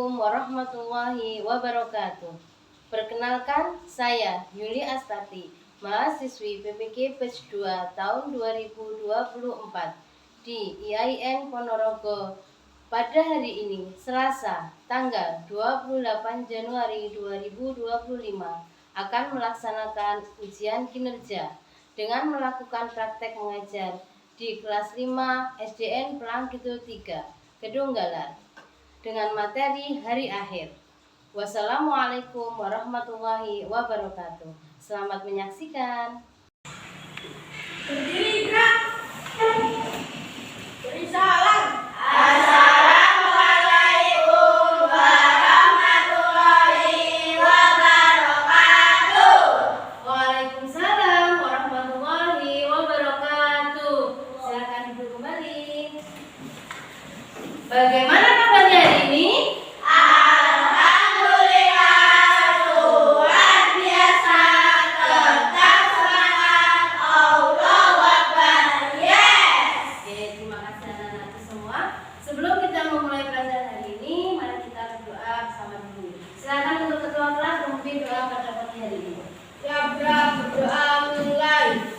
Assalamualaikum warahmatullahi wabarakatuh. Perkenalkan, saya Yuli Astati, mahasiswi PPG Batch 2 tahun 2024 di IAIN Ponorogo. Pada hari ini, Selasa, tanggal 28 Januari 2025, akan melaksanakan ujian kinerja dengan melakukan praktek mengajar di kelas 5 SDN Pelangkito 3, Kedung Galar, dengan materi hari akhir. Wassalamualaikum warahmatullahi wabarakatuh. Selamat menyaksikan. Berdiri, gerak. Beri salam. Assalamualaikum warahmatullahi wabarakatuh. Waalaikumsalam warahmatullahi wabarakatuh. Silakan duduk kembali. Bagaimana kabarnya hari ini? Alhamdulillah, luar biasa. Tetap semangat. Allahu Akbar. Yes. Oke, terima kasih anak-anak semua. Sebelum kita memulai pelajaran hari ini, mari kita berdoa bersama dulu. Silakan untuk ketua kelas memimpin doa pada pagi hari ini. Ya, berdoa mulai.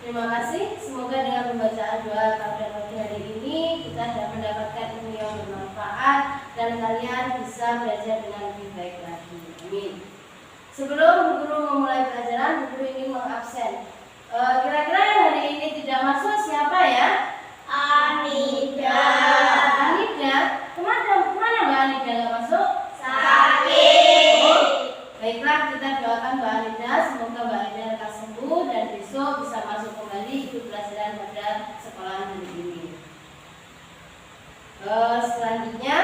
Terima kasih. Semoga dengan pembacaan doa pada pagi hari ini kita dapat mendapatkan ilmu yang bermanfaat dan kalian bisa belajar dengan lebih baik lagi. Amin. Sebelum Bu Guru memulai pelajaran, Bu Guru ingin mengabsen. Kira-kira yang hari ini tidak masuk siapa ya? Anida. Anida. Kemana Mbak Anida nggak masuk? Sakit. Baiklah, kita doakan Mbak Anida, semoga Mbak Anida lekas sembuh dan besok bisa masuk kembali ikut pelajaran pada sekolah hari ini. Selanjutnya,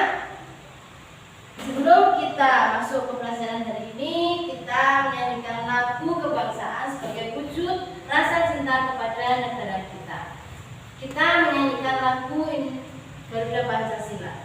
sebelum kita masuk ke pelajaran hari ini, kita menyanyikan lagu kebangsaan sebagai wujud rasa cinta kepada negara kita. Kita menyanyikan lagu Garuda Pancasila.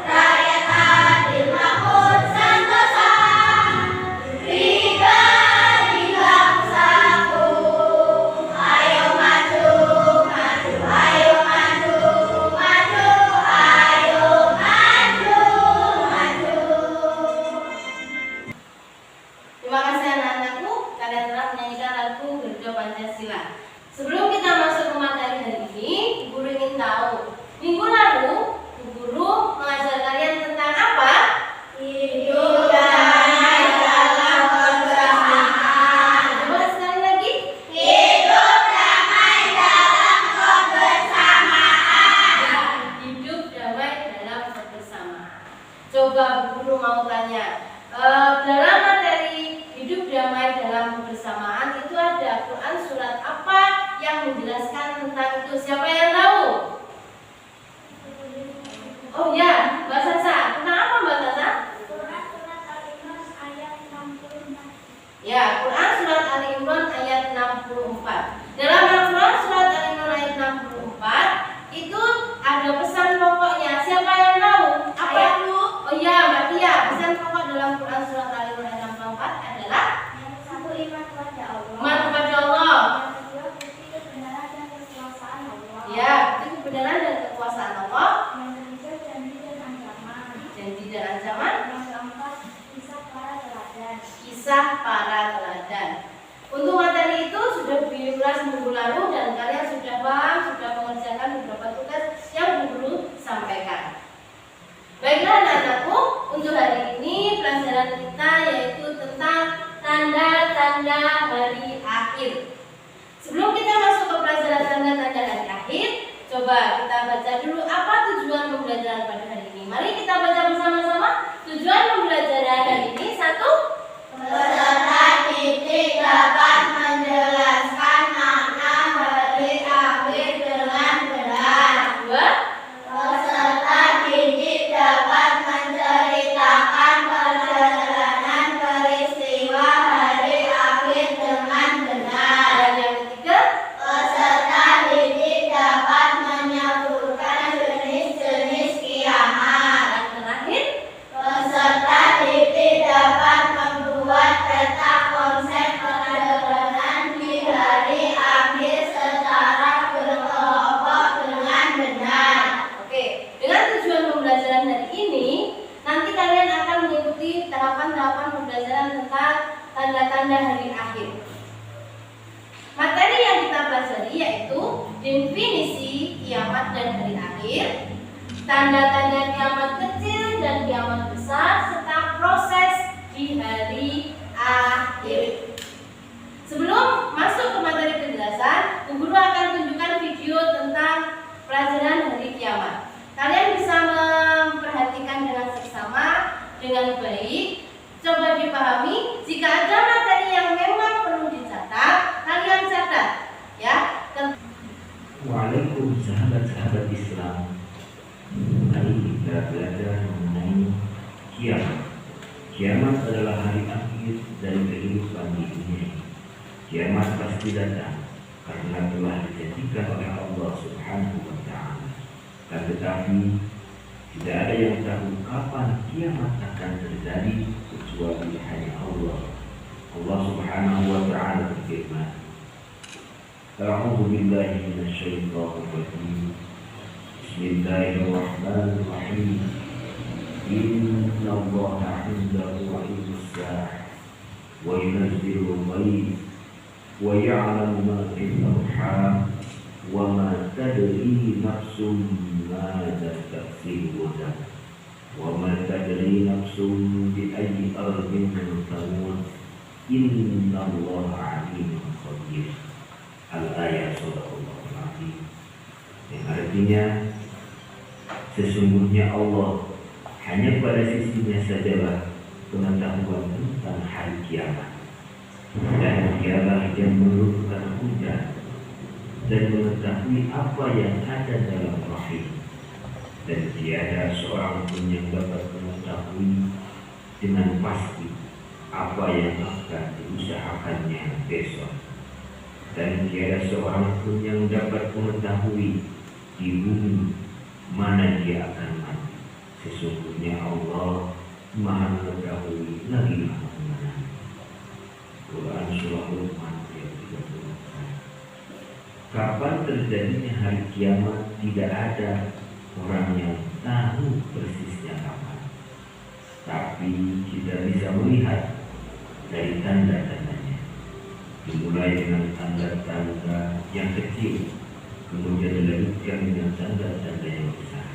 Rakyat mau tanya. Dalam materi hidup damai dalam kebersamaan itu ada Quran surat apa yang menjelaskan tentang itu? Siapa yang tahu? Oh ya, Mbak Sasa. Tentang apa Mbak Sasa? Quran surat Al-Imran ayat 64. Ya, Quran surat Al-Imran ayat 64. Dalam Al-Quran surat Al-Imran ayat 64 itu ada pesan pokoknya. Siapa yang tahu? Apa? Saya, Bu. Oh iya, Mbak Tia. Pesan pokok dalam Quran surat Al-Imran ayat 64 adalah Yang satu iman kepada Allah. iman kepada Allah. Yang kedua bukti kebenaran dan kekuasaan Allah. Ya, itu kebenaran dan kekuasaan Allah. Yang ketiga janji dan ancaman. Janji dan ancaman. Yang keempat kisah para teladan. Kisah para teladan. Untuk materi itu sudah diulas minggu lalu dan kalian sudah paham, sudah mengerjakan beberapa tugas yang Bu Guru sampaikan. Baiklah anak-anakku, untuk hari ini pelajaran kita yaitu tentang tanda-tanda hari akhir. Sebelum kita masuk ke pelajaran tanda-tanda hari akhir, coba kita baca dulu apa tujuan pembelajaran pada hari ini. Mari kita baca bersama-sama. Tujuan pembelajaran hari ini satu. Peserta didik dapat menjelaskan makna hari akhir dengan benar. Dua. Peserta didik dapat menceritakan perjalanan peristiwa hari akhir dengan benar. Dan yang ketiga. Peserta didik dapat menyebutkan jenis-jenis kiamat. Dan terakhir. Peserta didik dapat membuat peta konsep kebenaran di hari akhir secara berkelompok dengan benar. Oke, dengan tujuan pembelajaran hari ini, nanti kalian akan mengikuti tahapan-tahapan pembelajaran tentang tanda-tanda hari akhir. Materi yang kita pelajari yaitu definisi kiamat dan hari akhir, tanda-tanda kiamat kecil dan kiamat besar, serta proses di hari akhir. Sebelum masuk ke materi penjelasan, Bu Guru akan tunjukkan video tentang pelajaran hari kiamat. Kalian bisa memperhatikan dengan seksama, dengan baik. Coba dipahami. Jika ada materi yang memang perlu dicatat, kalian catat, ya. Waalaikumsalam sahabat Islam. Hari ini kita belajar mengenai kiamat. Kiamat adalah hari akhir dari kehidupan di dunia ini. Kiamat pasti datang karena telah dijanjikan oleh Allah Subhanahu wa Ta'ala. Dan tetapi tidak ada yang tahu kapan kiamat akan terjadi kecuali hanya Allah. Allah Subhanahu wa Ta'ala berfirman, A'udzu billahi minasyaitonir rajim. Bismillahirrahmanirrahim. Inna Allaha 'indahu 'ilmus sa'ah wa yunazzilul ghaith wa ya'lamu ma fil arham wa ma tadri nafsun madza taksibu ghadan wa ma tadri nafsun bi ayyi ardin tamut. Inna Allaha 'alimun khabir. Al-ayat Sadaqallahul Azim, yang artinya sesungguhnya Allah hanya pada sisinya sajalah pengetahuan tentang hari kiamat, dan dialah yang menurunkan hujan dan mengetahui apa yang ada dalam rahim, dan tiada seorang pun yang dapat mengetahui dengan pasti apa yang akan diusahakannya besok. Dan tiada seorang pun yang dapat mengetahui di bumi mana dia akan mati. Sesungguhnya Allah Maha mengetahui lagi Maha mengenal. Quran Surah Luqman ayat 34. Kapan terjadinya hari kiamat tidak ada orang yang tahu persisnya kapan. Tapi kita bisa melihat dari tanda-tandanya. Dimulai dengan tanda-tanda yang kecil, kemudian dilanjutkan dengan tanda-tanda yang besar.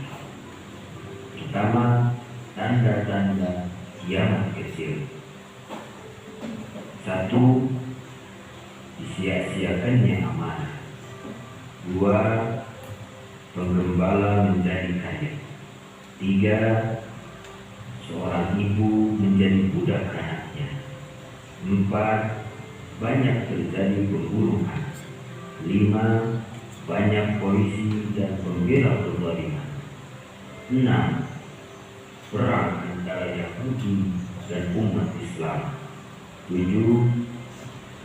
Pertama, tanda-tanda kiamat kecil. Satu, disia-siakannya amanah. Dua, penggembala menjadi kaya. Tiga, seorang ibu menjadi budak anaknya. 4. Banyak terjadi pembunuhan. 5. Banyak polisi dan pembela kezaliman. 6. Perang antara Yahudi dan umat Islam. 7.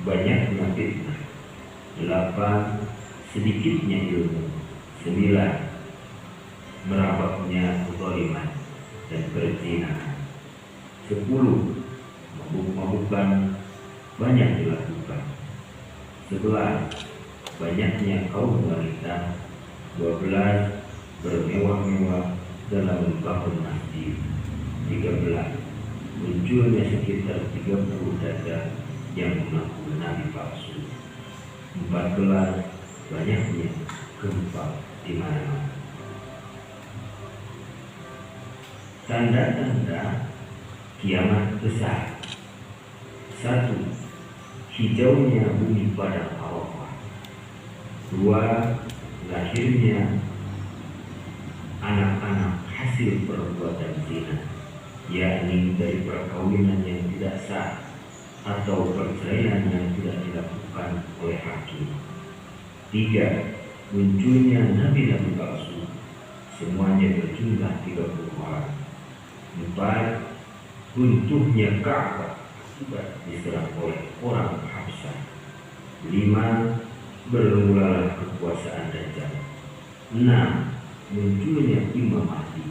Banyaknya fitnah. 8. Sedikitnya ilmu. 9. Merabaknya kezaliman dan perzinahan. 10. Mabuk-mabukan banyak dilakukan. 11. Banyaknya kaum wanita. 12. Bermewah-mewah dalam membangun masjid. 13. Munculnya sekitar 30 dada yang mengaku nabi palsu. 14. Banyaknya gempa di mana-mana. Tanda-tanda kiamat besar. 1. Hijaunya bumi padang Arafah. 2. Lahirnya anak-anak hasil perbuatan zina, yakni dari perkawinan yang tidak sah atau perceraian yang tidak dilakukan oleh hakim. 3. Munculnya nabi-nabi palsu, semuanya berjumlah 30 orang. 4. Runtuhnya Ka'bah akibat diserang oleh orang Habsah. 5. Bermulalah kekuasaan Dajjal. 6. Munculnya Imam Mahdi.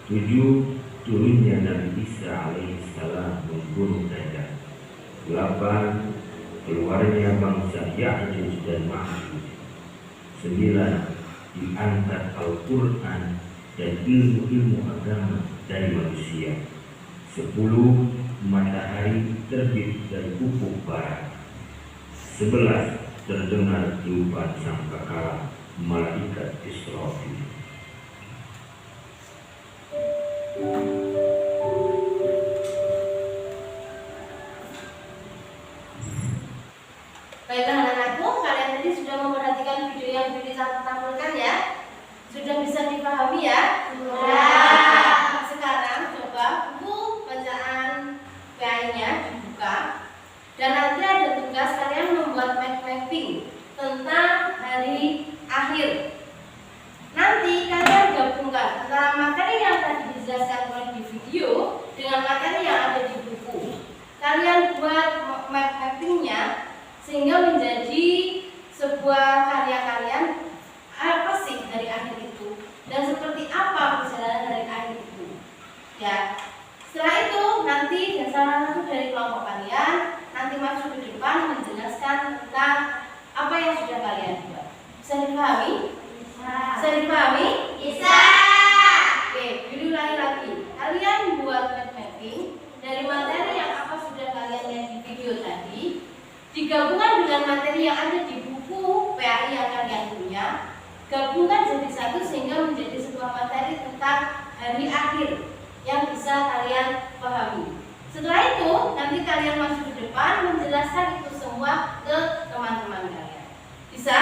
7. Turunnya Nabi Isa alaihissalam membunuh Dajjal. 8. Keluarnya bangsa Ya'juj dan Ma'juj. 9. Diangkat Al-Quran dan ilmu-ilmu agama dari manusia. 10. Matahari terbit dari ufuk barat. 11. Terdengar tiupan sangkakala malaikat Israfil. Baiklah anak-anakku, kalian tadi sudah memperhatikan video yang saya tampilkan ya? Sudah bisa dipahami ya? Sudah. Sekarang coba buku bacaan PI-nya dibuka. Dan nanti ada tugas kalian membuat mapping tentang hari akhir. Nanti kalian gabungkan antara materi yang tadi dijelaskan oleh di video dengan materi yang ada di buku. Kalian buat mappingnya sehingga menjadi sebuah karya kalian. Apa sih dari akhir itu dan seperti apa perjalanan dari akhir itu ya. Setelah itu nanti dan salah satu dari kelompok kalian nanti masuk ke depan menjelaskan tentang apa yang sudah kalian buat. Bisa dipahami? Bisa dipahami? Bisa. Oke, diulangi lagi. Kalian buat mapping dari materi yang apa sudah kalian lihat di video tadi, digabungkan dengan materi yang ada di buku PAI yang kalian punya. Gabungkan jadi satu sehingga menjadi sebuah materi tentang hari akhir yang bisa kalian pahami. Setelah itu nanti kalian masuk ke depan menjelaskan itu semua ke teman-teman kalian. Bisa?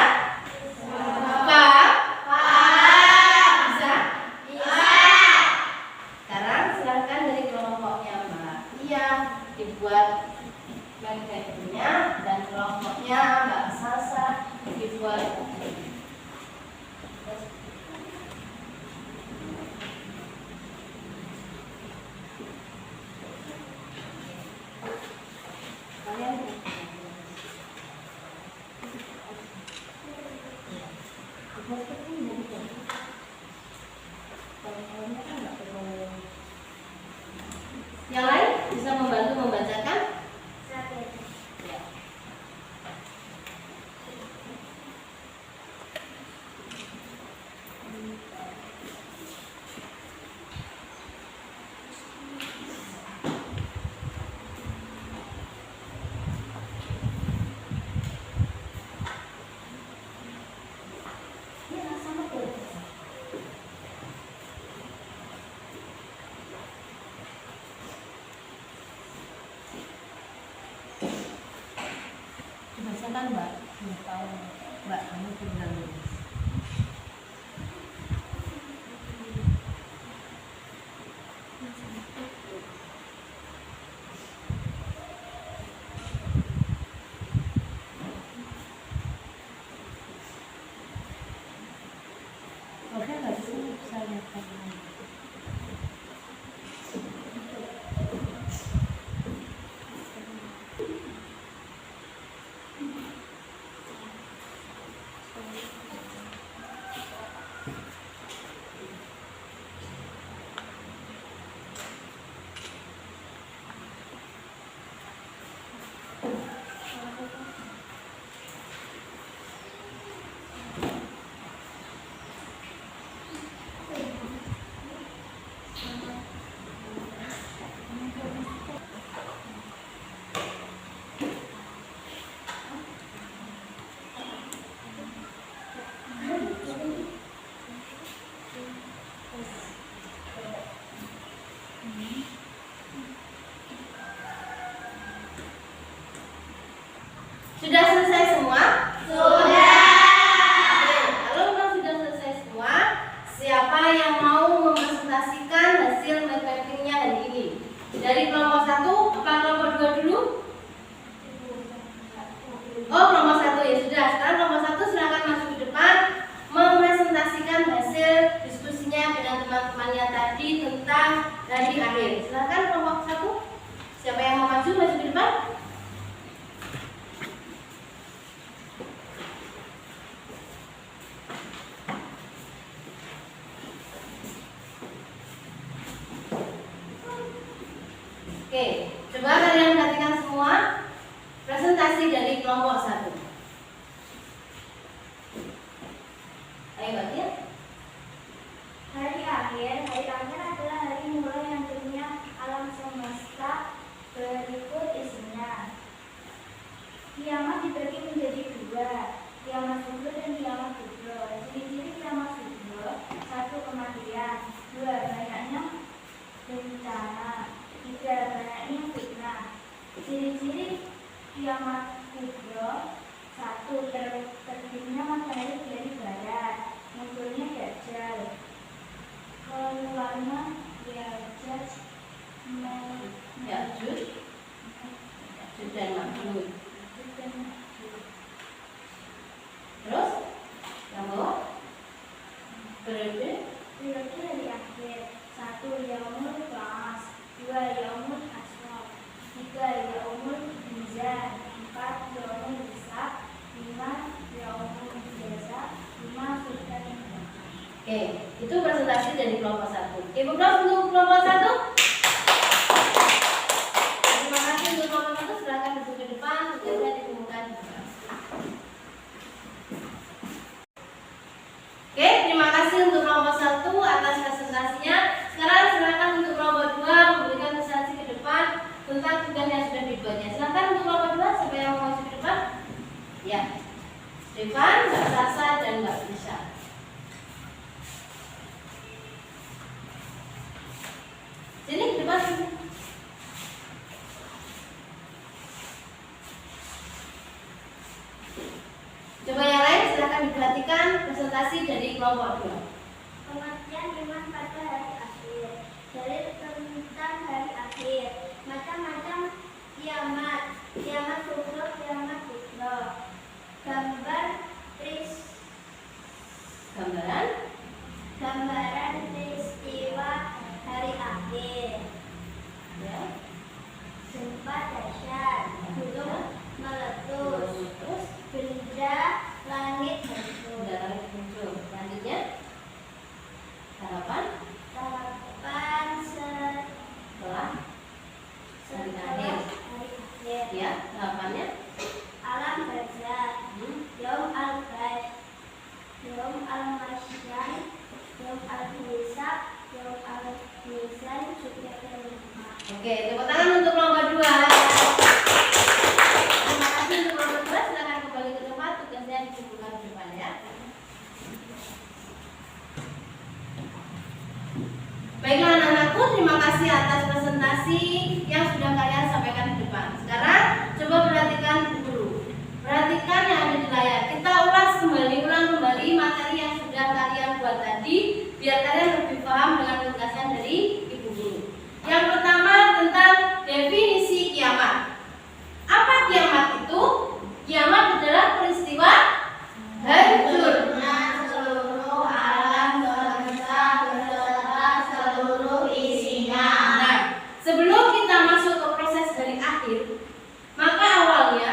Paham? Bisa? Bisa. Sekarang silahkan dari kelompoknya Mbak Iya dibuat mappingnya dan kelompoknya Mbak Salsa dibuat yang lain bisa membantu membacakan. Ya. Dibacakan Mbak, tahu Mbak kamu sudah lulus. Siapa yang mau mempresentasikan hasil mind mappingnya hari ini? Dari kelompok 1 apa kelompok 2 dulu? Oh, kelompok 1 ya sudah. Sekarang kelompok 1 silakan maju ke depan mempresentasikan hasil diskusinya dengan teman-temannya tadi tentang hari akhir. Silakan kelompok 1. Siapa yang mau maju ke depan? Oke, coba kalian perhatikan semua presentasi dari kelompok 1. Ayo Mbak Tia. Hari akhir adalah hari mulai yang dunia alam semesta. Berikut isinya. Kiamat dibagi menjadi 2, kiamat subuh dan kiamat kubro. Ciri-ciri kiamat subuh: 1. Kematian, 2. Banyaknya bencana, 3. Banyaknya fitnah. Ciri-ciri kiamat kubro: 1. Terbitnya matahari dari barat, munculnya Dajjal, keluarnya Ya'juj dan Ma'juj. Terus yang bawah periode hari akhir: 1. Yaumul Ba'ats, 2. Yaumul Hashr, 3. Yaumul Mizan, 4. Yaumul Hisab, 5. Yaumul Jaza, 5. Sultan. Oke, itu presentasi dari kelompok 1. Ibu Prof untuk kelompok 1. Terima kasih untuk kelompok 1. Silakan duduk ke depan, tugasnya ditemukan di depan. Oke, terima kasih untuk kelompok 1 atas presentasinya. Sekarang silakan untuk kelompok 2 memberikan presentasi ke depan tentang tugas yang sudah dibuatnya. Silakan untuk kelompok 2, siapa yang mau maju ke depan? Ya, Stefan, Mbak Sasa, dan Mbak Lisa. Sini ke depan. Coba yang lain silakan diperhatikan presentasi dari kelompok 2. Pengertian iman pada hari akhir. Dalil tentang hari akhir: macam-macam kiamat, kiamat kubro, kiamat kubro. Gambaran peristiwa hari akhir. Ya. Gempa dahsyat, gunung meletus, benda langit hancur. Selanjutnya harapan setelah hari akhir. Ya, harapannya Alam barzakh, Yaum al-Ba'ts, Yaum al-Mahsyar, Yaum al-Hisab, Yaum al-Mizan, Subyat al-Hikmah. Oke, tepuk tangan untuk kelompok 2. Terima kasih untuk kelompok 2. Silakan kembali ke tempat, tugasnya dikumpulkan di depan ya. Baiklah anak-anakku, terima kasih atas presentasi yang sudah kalian sampaikan di depan. Sekarang coba perhatikan dulu. Perhatikan yang ada di layar. Kita ulang kembali materi yang sudah kalian buat tadi, biar kalian lebih paham dengan penjelasan dari Ibu Guru. Yang pertama tentang definisi kiamat. Apa kiamat itu? Kiamat adalah peristiwa hancurnya seluruh alam semesta beserta seluruh isinya. Nah, sebelum kita masuk ke proses dari akhir, maka awalnya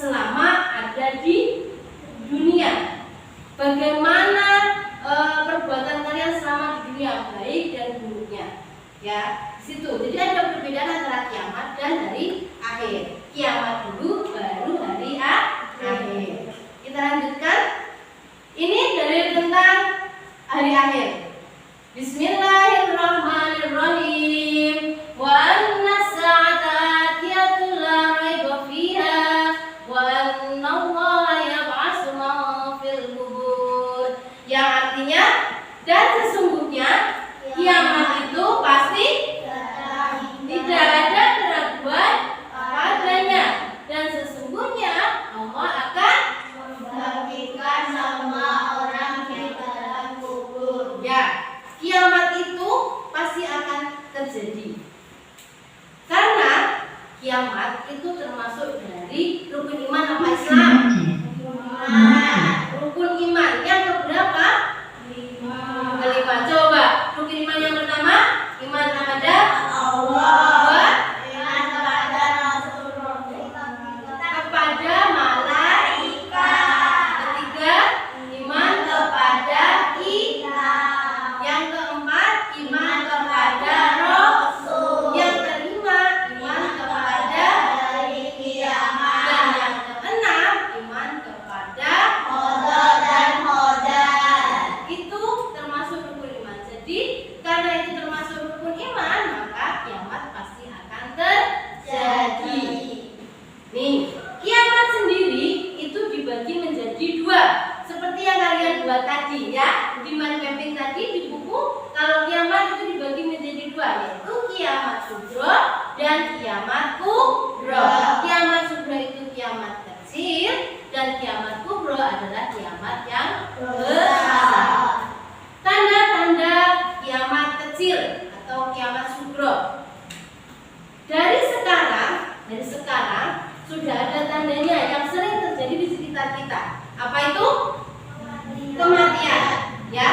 selama ada di dunia. Bagaimana perbuatan kalian selama di dunia, baik dan buruknya. Ya, di situ. Jadi ada perbedaan antara kiamat dan hari akhir. Kiamat dulu, baru hari akhir. Kita lanjutkan. Ini dalil tentang hari akhir. Bismillahirrahmanirrahim. Wa anna as-sa'ata atiyatun la raiba fiha wa anna Allaha yab'atsu man fil qubur. Yang artinya, dan sesungguhnya kiamat itu pasti tidak ada keraguan padanya, dan sesungguhnya Allah akan membangkitkan semua orang di dalam kubur. ya, kiamat itu pasti akan terjadi. Karena kiamat itu termasuk dari rukun iman apa Islam? Rukun iman yang keberapa? Kelima. Coba, rukun iman yang pertama, iman kepada Allah, Iman kepada Rasulullah, kepada malaikat. Ketiga, iman kepada kitab. Yang keempat, iman kepada Rasul. Yang kelima, iman kepada hari kiamat, dan yang keenam, iman kepada qada dan qadar. itu termasuk rukun iman. Jadi karena itu termasuk rukun iman, maka kiamat pasti akan terjadi. Nih, kiamat sendiri itu dibagi menjadi dua, seperti yang kalian buat tadi ya, di mind mapping tadi di buku. Kalau kiamat itu dibagi menjadi dua, yaitu kiamat sugro dan kiamat kubro. Kiamat sugro itu kiamat kecil, dan kiamat kubro adalah kiamat yang besar. Tanda-tanda kiamat kecil atau kiamat sugro. Dari sekarang sudah ada tandanya yang sering terjadi di sekitar kita. Apa itu? Kematian. Ya,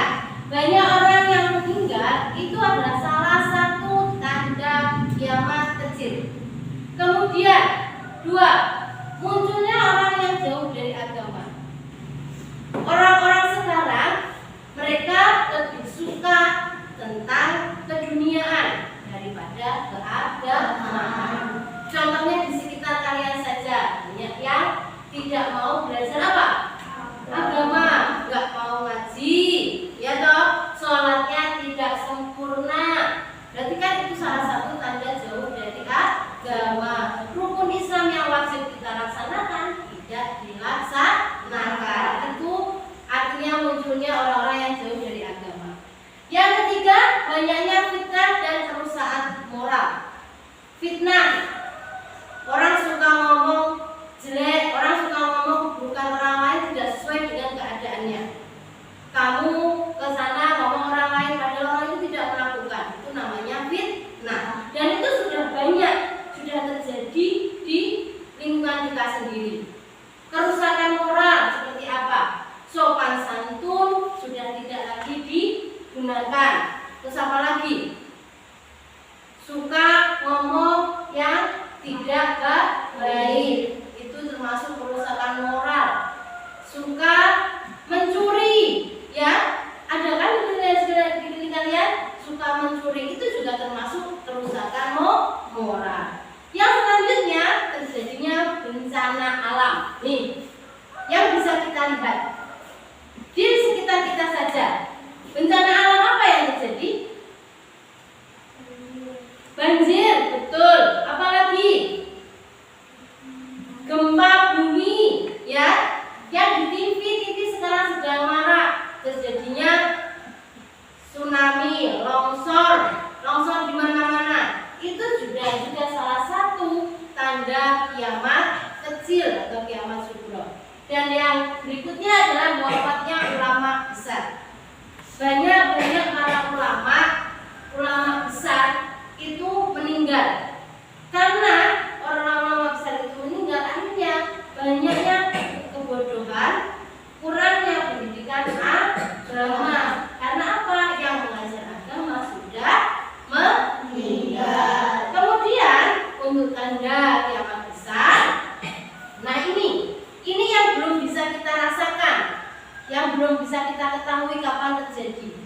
banyak orang yang meninggal itu adalah salah satu tanda kiamat kecil. Kemudian, dua, munculnya orang yang jauh dari agama. Orang-orang sekarang mereka lebih suka tentang keduniaan daripada keagamaan. Contohnya di sekitar kalian saja, banyak yang tidak mau belajar apa? Agama, nggak mau ngaji, ya toh, sholatnya tidak sempurna. Berarti kan itu salah satu tanda jauh dari agama. Rukun Islam yang wajib kita laksanakan tidak dilaksanakan. Itu artinya munculnya orang-orang yang jauh dari agama. Yang ketiga, banyaknya fitnah dan kerusakan moral. Fitnah, orang suka ngomong jelek, orang suka ngomong bukan orang lain tidak sesuai dengan keadaannya. Kamu ke sana ngomong orang lain padahal orang itu tidak melakukan. Itu namanya fitnah. Dan itu sudah banyak, sudah terjadi di lingkungan kita sendiri. Kerusakan moral seperti apa? Sopan santun sudah tidak lagi digunakan. Terus apa lagi? Suka ngomong yang tidak baik, itu termasuk kerusakan moral. Suka mencuri, ya, ada kan di diri kalian suka mencuri, itu juga termasuk kerusakan moral. Yang selanjutnya terjadinya bencana alam. Nih, yang bisa kita lihat di sekitar kita saja. Bencana alam apa yang terjadi? Banjir, betul. Apalagi gempa bumi, ya, yang di TV sekarang sedang marak. Terjadinya tsunami, longsor di mana-mana. Itu juga salah satu tanda kiamat kecil atau kiamat sugro. Dan yang berikutnya adalah wafatnya ulama besar. Banyak para ulama besar itu meninggal. Karena orang ulama besar itu meninggal, akhirnya banyaknya kebodohan, kurangnya pendidikan agama. Karena apa? Yang mengajar agama sudah meninggal. Kemudian untuk tanda kiamat besar, nah ini belum bisa kita ketahui kapan terjadi.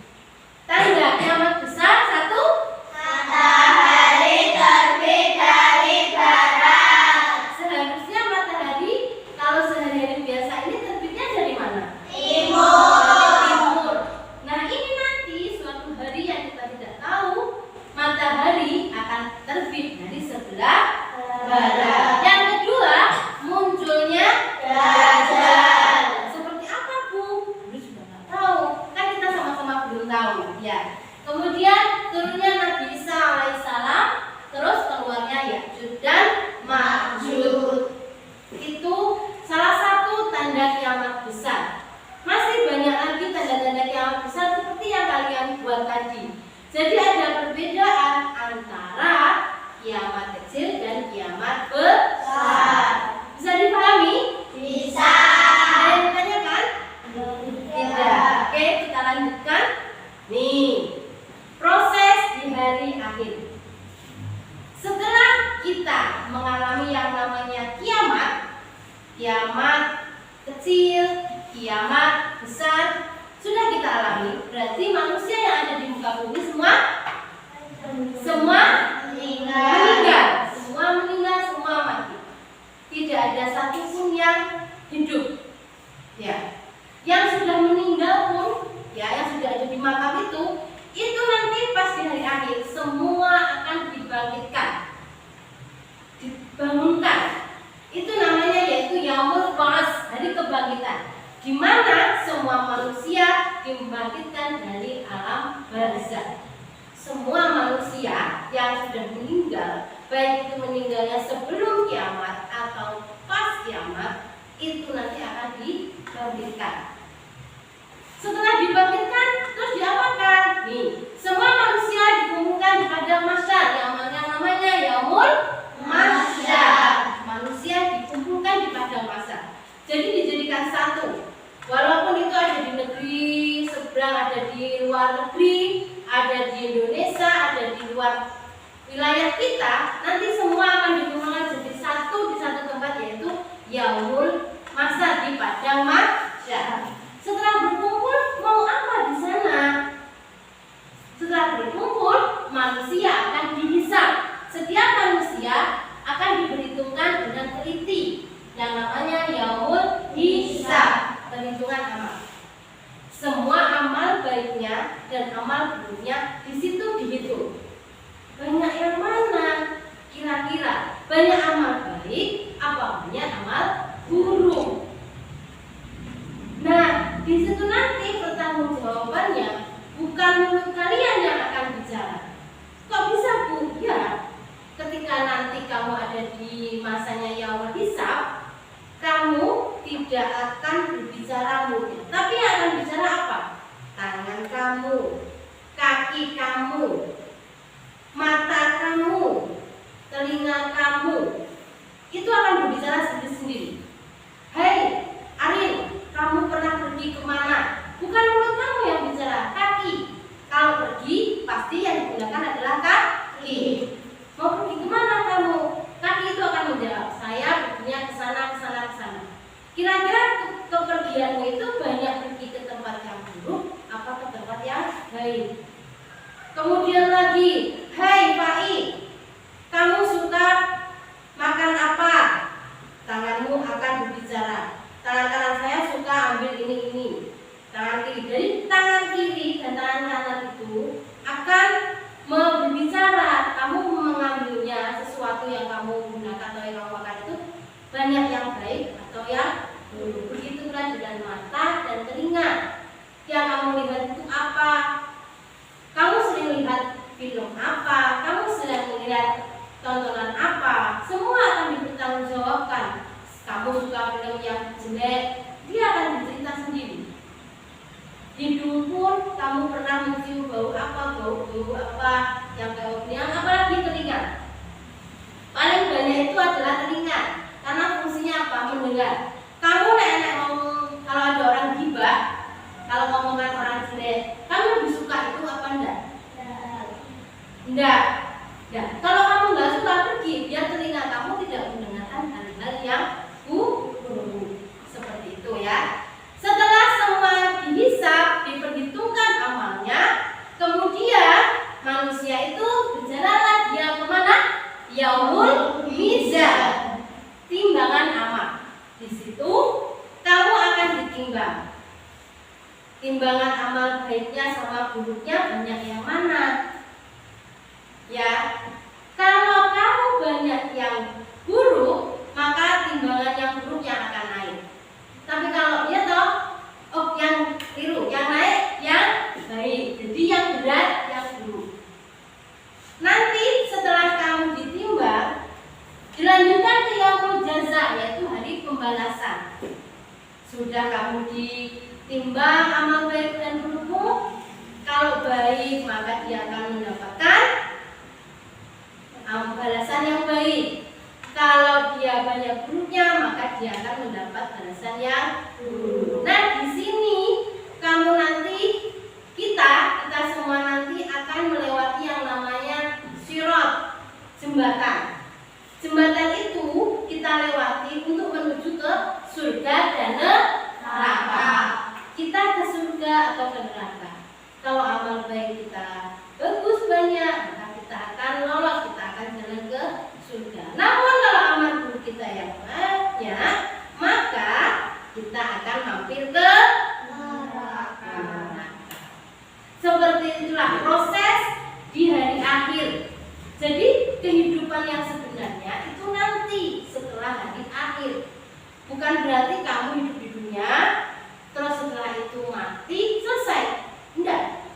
Tanda kiamat besar satu, Matahari terbit dari barat. seharusnya matahari kalau sehari-hari biasa ini terbitnya dari mana? Timur. Dari timur. Nah ini nanti suatu hari yang kita tidak tahu, matahari akan terbit dari sebelah barat. Yang kedua, munculnya Dajjal. Seperti apa Bu? Dulu sudah nggak tahu. Kan kita sama-sama belum tahu. Ya. Kemudian turunnya Nabi Isa alaihissalam, terus keluarnya Ya'juj dan Ma'juj. Itu salah satu tanda kiamat besar. Masih banyak lagi tanda-tanda kiamat besar seperti yang kalian buat tadi. Jadi ada perbedaan antara kiamat kecil dan kiamat besar. Bisa dipahami? Bisa. Ada yang ditanyakan? Tidak. Oke, kita lanjutkan. Nih, proses di hari akhir. Setelah kita mengalami yang namanya kiamat kecil, kiamat besar, sudah kita alami. Berarti manusia yang ada di muka bumi semua meninggal. Semua meninggal, semua mati. Tidak ada satupun yang hidup. Ya. Yang sudah meninggal pun, ya, yang sudah ada di makam itu nanti pas di hari akhir semua akan dibangkitkan, dibangunkan. Itu namanya yaitu Yaumul Ba'ats, hari kebangkitan, di mana semua manusia dibangkitkan dari alam barzakh. Semua manusia yang sudah meninggal, baik itu meninggalnya sebelum kiamat atau pas kiamat, itu nanti akan dibangkitkan. Setelah dibangkitkan, terus diapakan? Nih, semua manusia dikumpulkan di padang mahsyar yang namanya Yaumul Mahsyar. Manusia dikumpulkan di padang mahsyar. Jadi dijadikan satu. Walaupun itu ada di negeri seberang, ada di luar negeri, ada di Indonesia, ada di luar wilayah kita, nanti semua akan dikumpulkan jadi satu di satu tempat, yaitu Yaumul Mahsyar di padang mahsyar. Setelah berkumpul, mau apa di sana? Setelah berkumpul, manusia akan dihisab. Setiap manusia akan diperhitungkan dengan teliti, yang namanya Yaumul Hisab, perhitungan amal. Semua amal baiknya dan amal buruknya di situ dihitung. Banyak yang mana? Kira-kira banyak amal baik, apa banyak amal buruk? Nah, di situ nanti pertanggungjawabannya bukan mulut kalian yang akan bicara. Kok bisa Bu? Ya, ketika nanti kamu ada di masanya Yaumul Hisab, kamu tidak akan berbicara mulutnya, tapi yang akan bicara apa? Tangan kamu, kaki kamu, mata kamu, telinga kamu, itu akan berbicara sendiri-sendiri. Hei, Arin, kamu pernah pergi kemana? Bukan mulut kamu yang bicara, kaki. Kalau pergi, pasti yang digunakan adalah kaki. Mau pergi kemana kamu? Kaki itu akan menjawab, saya perginya ke sana, ke sana, ke sana. Kira-kira kepergianmu itu banyak pergi ke tempat yang buruk, apa ke tempat yang baik? Kemudian lagi, hei Pai, kamu suka makan apa? Tanganmu akan berbicara. Tangan kanan saya suka ambil ini. Tangan kiri. Jadi tangan kiri dan tangan kanan itu akan berbicara. Kamu mengambilnya sesuatu yang kamu gunakan atau yang kamu makan itu banyak yang baik atau yang buruk. Begitulah dengan mata dan telinga. Yang kamu lihat itu apa? Kamu sering lihat film apa? Kamu sering melihat tontonan apa? Semua akan dipertanggungjawabkan. Kamu suka film yang jelek, dia akan bercerita sendiri. Hidung pun kamu pernah mencium bau apa yang bau yang apalagi telinga. Paling banyak itu adalah telinga, karena fungsinya apa? Mendengar. Kamu nenek kalau ada orang gibah, kalau ngomongan orang jelek, kamu lebih suka itu apa enggak? Enggak. Ya, kalau kamu enggak suka pergi, biar telinga kamu tidak mendengarkan hal-hal yang buruk. Seperti itu ya. Setelah semua timbangan amal baiknya sama buruknya banyak yang mana? Ya, kalau kamu banyak yang buruk, maka timbangan yang buruk yang akan naik. Tapi kalau dia toh, oh yang biru, yang naik yang baik. Jadi yang berat yang buruk. Nanti setelah kamu ditimbang, dilanjutkan ke yaumul jaza, yaitu hari pembalasan. Sudah kamu ditimbang amal baik dan burukmu, kalau baik maka dia akan mendapatkan balasan yang baik. Kalau dia banyak buruknya, maka dia akan mendapat balasan yang buruk. Nah, di sini kamu nanti, kita semua nanti akan melewati yang namanya sirat, jembatan. Jembatan itu kita lewati untuk menuju ke surga dan neraka. Kita ke surga atau ke neraka. Kalau amal baik kita bagus banyak, maka kita akan lolos, kita akan jalan ke surga. Namun kalau amal buruk kita yang banyak, maka kita akan mampir ke neraka. Seperti itulah proses di hari akhir. Jadi kehidupan yang sebenarnya itu nanti setelah hari akhir. Bukan berarti kamu hidup di dunia terus setelah itu mati selesai. Enggak.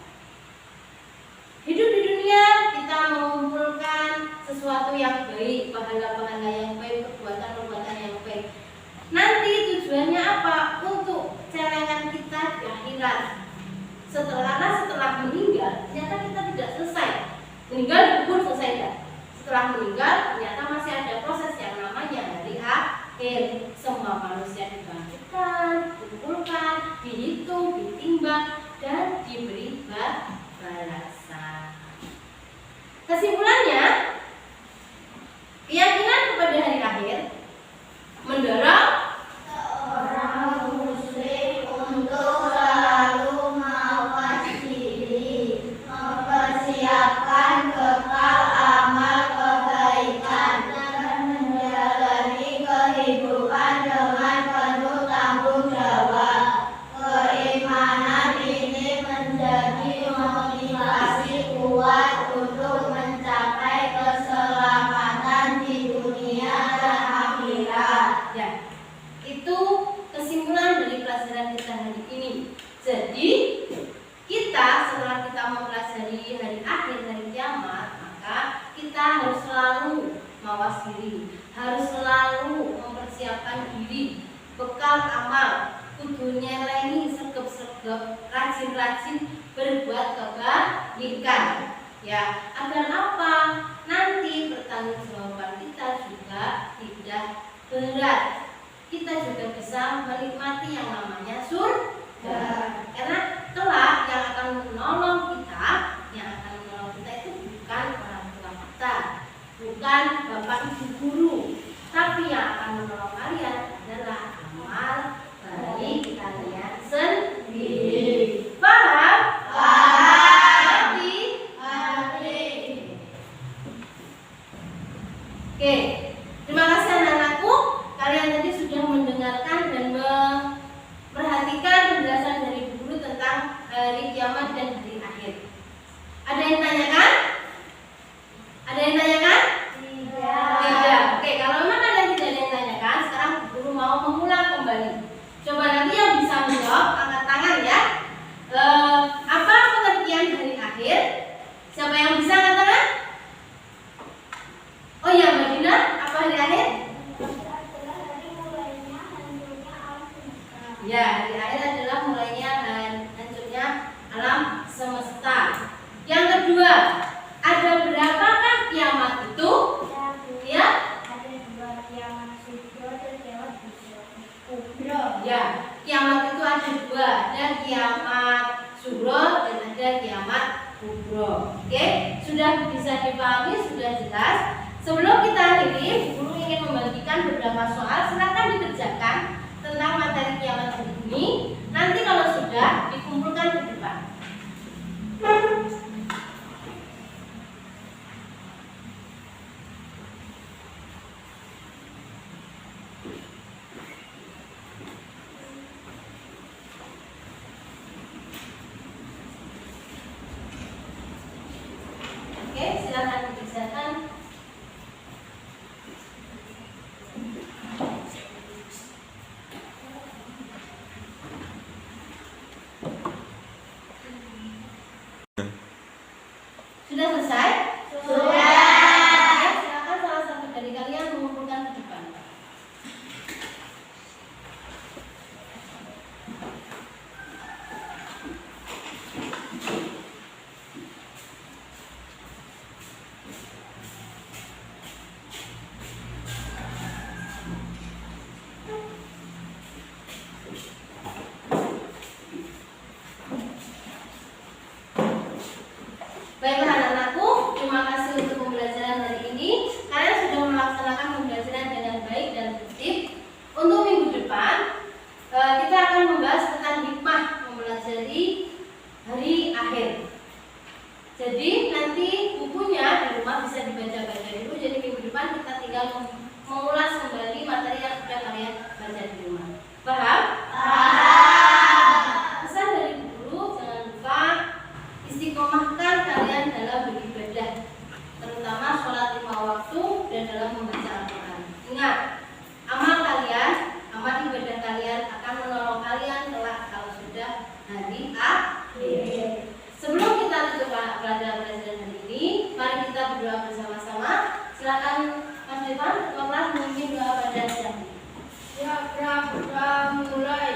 Hidup di dunia kita mengumpulkan sesuatu yang baik, pahala-pahala yang baik, perbuatan-perbuatan yang baik. Nanti tujuannya apa? Untuk celengan kita di akhirat. Setelah meninggal, ternyata kita tidak selesai. Meninggal dikubur selesai enggak? Setelah meninggal, ternyata masih ada proses yang namanya hari akhir. Semua manusia dibangkitkan, dikumpulkan, dihitung, ditimbang, dan diberi balasan. Kesimpulannya, keyakinan kepada hari akhir mendorong Seorang muslim untuk selalu mawas diri, mempersiapkan bekal amal kebaikan, dan menjalani kehidupan dengan penuh tanggung jawab. Keimanan ini menjadi motivasi kuat untuk mencapai keselamatan di dunia dan akhirat. ya. Itu kesimpulan dari pelajaran kita hari ini. Jadi kita setelah kita mempelajari hari akhir, hari kiamat, maka kita harus selalu mawas diri, harus selalu mempersiapkan diri, bekal amal, kudunya ini sergap-sergap, rajin-rajin berbuat kebaikan. Ya, agar apa? Nanti pertanggungjawaban kita juga tidak berat. Kita juga bisa menikmati yang namanya surga. Karena kelak yang akan menolong kita, itu bukan orang tua kita, bukan bapak ibu guru, tapi yang akan menolong kalian adalah amal baik kalian sendiri. Paham? Oke, terima kasih anak-anakku. Kalian tadi sudah mendengarkan dan memperhatikan penjelasan dari guru tentang hari kiamat dan hari akhir. Ada yang tanyakan? Ada yang tanyakan? Tidak. Oke, kalau memang ada yang tidak ada yang tanyakan, sekarang guru mau mengulang kembali. Coba nanti yang bisa menjawab angkat tangan ya. Apa pengertian hari akhir? Siapa yang bisa angkat tangan? Oh ya, Mbak Dina, apa hari akhir? Ya, hari akhir adalah mulainya hancurnya alam semesta. Yang kedua, ada berapakah kiamat itu? Ya, ada dua kiamat sugro dan kiamat kubro. ya, kiamat itu ada dua, ada kiamat sugro dan ada kiamat kubro. Oke, sudah bisa dipahami, sudah jelas. Sebelum kita akhiri, guru ingin membagikan beberapa soal. Silakan dikerjakan tentang materi kiamat ini. Nanti kalau sudah dikumpulkan ke depan. hari akhir. Jadi nanti bukunya di rumah bisa dibaca-baca dulu. Jadi minggu depan kita tinggal mengulas kembali materi yang sudah kalian baca di rumah. Paham? Pesan dari guru, jangan lupa istiqomahkan kalian dalam beribadah, terutama sholat 5 waktu dan dalam membaca Al-Quran. Ingat, amal ibadah kalian akan menolong kalian kelak kalau sudah hari akhir. Sebelum kita tutup pelajaran hari ini, mari kita berdoa bersama-sama. Silakan Mas Devan, ketua kelas memimpin doa pada siang ini. Ya Rabb, mulai.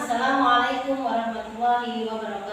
Assalamualaikum warahmatullahi wabarakatuh.